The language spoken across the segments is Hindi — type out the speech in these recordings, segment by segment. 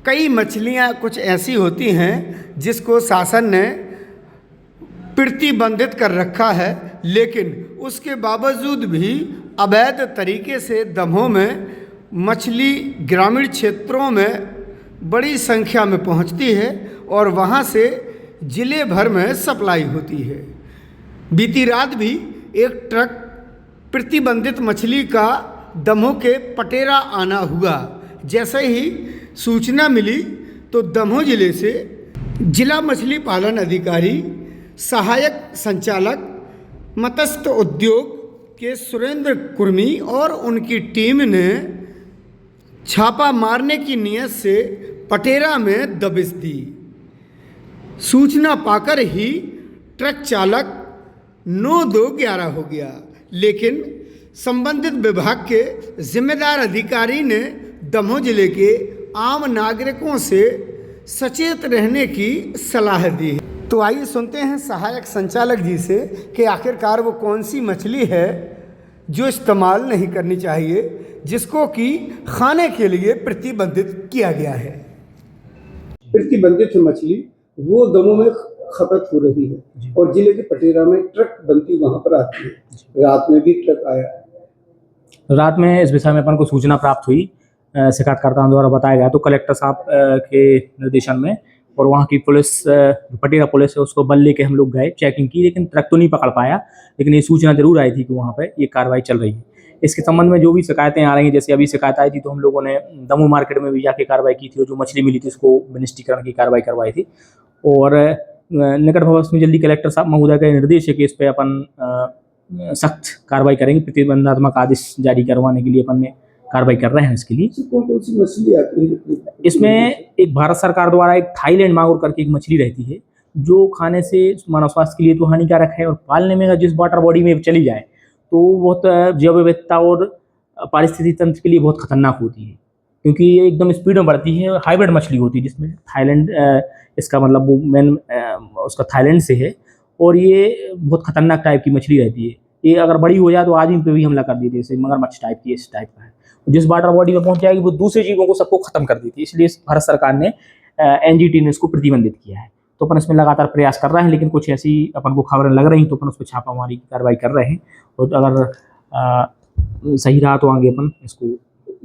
कई मछलियाँ कुछ ऐसी होती हैं जिसको शासन ने प्रतिबंधित कर रखा है, लेकिन उसके बावजूद भी अवैध तरीके से दमों में मछली ग्रामीण क्षेत्रों में बड़ी संख्या में पहुंचती है और वहां से ज़िले भर में सप्लाई होती है। बीती रात भी एक ट्रक प्रतिबंधित मछली का दमों के पटेरा आना हुआ। जैसे ही सूचना मिली तो दमोह जिले से जिला मछली पालन अधिकारी सहायक संचालक मत्स्य उद्योग के सुरेंद्र कुर्मी और उनकी टीम ने छापा मारने की नीयत से पटेरा में दबिश दी। सूचना पाकर ही ट्रक चालक 9-2-11 हो गया, लेकिन संबंधित विभाग के जिम्मेदार अधिकारी ने दमोह जिले के आम नागरिकों से सचेत रहने की सलाह दी है। तो आइए सुनते हैं सहायक संचालक जी से कि आखिरकार वो कौन सी मछली है जो इस्तेमाल नहीं करनी चाहिए, जिसको कि खाने के लिए प्रतिबंधित किया गया है। प्रतिबंधित मछली वो दमोह में खपत हो रही है और जिले के पटेरा में ट्रक बनती वहां पर आती है। रात में भी ट्रक आया। रात में इस विषय में अपन को सूचना प्राप्त हुई, शिकायतकर्ताओं द्वारा बताया गया, तो कलेक्टर साहब के निर्देशन में और वहाँ की पुलिस, पटेरा पुलिस है, उसको बल लेके हम लोग गए, चेकिंग की, लेकिन ट्रक तो नहीं पकड़ पाया। लेकिन ये सूचना जरूर आई थी कि वहाँ पे ये कार्रवाई चल रही है। इसके संबंध में जो भी शिकायतें आ रही हैं, जैसे अभी शिकायत आई थी तो हम लोगों ने दमोह मार्केट में भी जाके कार्रवाई की थी और जो मछली मिली थी उसको विनिष्टीकरण की कार्रवाई करवाई थी। और निकट भविष्य में जल्दी कलेक्टर साहब महोदय का निर्देश है कि इस पर अपन सख्त कार्रवाई करेंगे, प्रतिबंधात्मक आदेश जारी करवाने के लिए अपन ने कार्रवाई कर रहे हैं। इसके लिए कौन सी मछली आती है? इसमें एक भारत सरकार द्वारा एक थाईलैंड मांगुर करके एक मछली रहती है, जो खाने से मानव स्वास्थ्य के लिए तो हानिकारक है और पालने में अगर जिस वाटर बॉडी में चली जाए तो बहुत जैव विविधता और पारिस्थितिकी तंत्र के लिए बहुत खतरनाक होती है, क्योंकि ये एकदम स्पीड में बढ़ती है। हाइब्रिड मछली होती है जिसमें थाईलैंड, इसका मतलब वो मेन उसका थाईलैंड से है और ये बहुत खतरनाक टाइप की मछली रहती है। ये अगर बड़ी हो जाए तो आदमी पे भी हमला कर देती है, जैसे मगरमच्छ टाइप की, इस टाइप का है। जिस वाटर बॉडी में पहुंच जाएगी वो दूसरे जीवों को सबको खत्म कर देती है। इसलिए भारत सरकार ने एनजीटी ने इसको प्रतिबंधित किया है। तो अपन इसमें लगातार प्रयास कर रहे हैं, लेकिन कुछ ऐसी अपन को खबरें लग रही तो अपन उस पर छापामारी की कार्रवाई कर रहे हैं और अगर सही रहा तो आगे अपन इसको।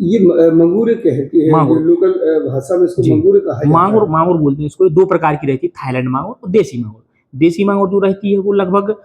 ये मंगूरे कहती है, लोकल भाषा में इसको मंगूरे कहा जाता है। मांगुर बोलते हैं इसको। दो प्रकार की रहती है, थाईलैंड मांगुर और देसी मांगुर। देसी मांगुर जो रहती है वो लगभग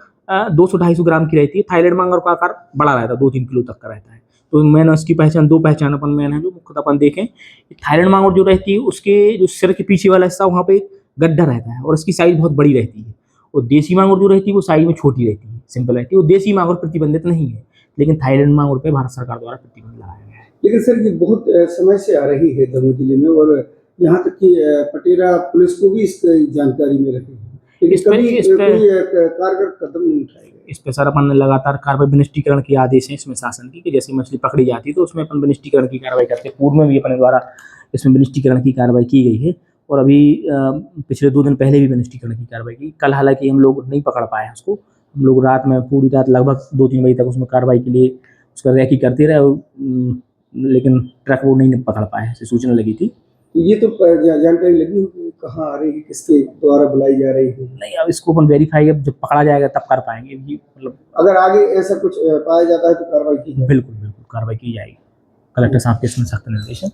200-250 ग्राम की रहती है। थाईलैंड मांगुर का आकार बड़ा रहता है, 2-3 किलो तक का रहता है। तो मैंने उसकी पहचान, दो पहचान अपन मैन है जो मुख्यतः अपन देखें। थाईलैंड मांगुर जो रहती है उसके जो सिर के पीछे वाला हिस्सा वहाँ पे गड्ढा रहता है और उसकी साइज बहुत बड़ी रहती है। और देसी मांगुर जो रहती है वो साइज में छोटी रहती है, सिंपल रहती है। वो देसी मांगुर प्रतिबंधित नहीं है, लेकिन थाईलैंड मांगुर पे भारत सरकार द्वारा प्रतिबंध लगाया गया है। लेकिन सर ये बहुत समय से आ रही है दमोह जिले में और यहाँ तक कि पटेरा पुलिस को भी इसकी जानकारी में रही है, इस पे कारगर कदम नहीं उठाए गए। इस पे सर अपन लगातार कार्रवाई, विनिष्टीकरण के आदेश हैं इसमें शासन की, कि जैसे मछली पकड़ी जाती है तो उसमें अपन विनिष्टीकरण की कार्रवाई करते हैं। पूर्व में भी अपने द्वारा इसमें विनिष्टीकरण की कार्रवाई की गई है और अभी पिछले 2 दिन पहले भी विनिष्टीकरण की कार्रवाई की। कल हालांकि हम लोग नहीं पकड़ पाए उसको। हम लोग रात में पूरी रात लगभग 2-3 बजे तक उसमें कार्रवाई के लिए उसका रैकी करते रहे, लेकिन ट्रक वो नहीं पकड़ पाए, ऐसी सूचना लगी थी। ये तो जानकारी लगी होगी कहाँ आ रही है, किसके द्वारा बुलाई जा रही है? नहीं, अब इसको अपन वेरीफाई जब पकड़ा जाएगा तब कर पाएंगे। ये मतलब अगर आगे ऐसा कुछ पाया जाता है तो कार्रवाई की जाएगी। बिल्कुल कार्रवाई की जाएगी। कलेक्टर साहब के इसमें सख्त निर्देश है।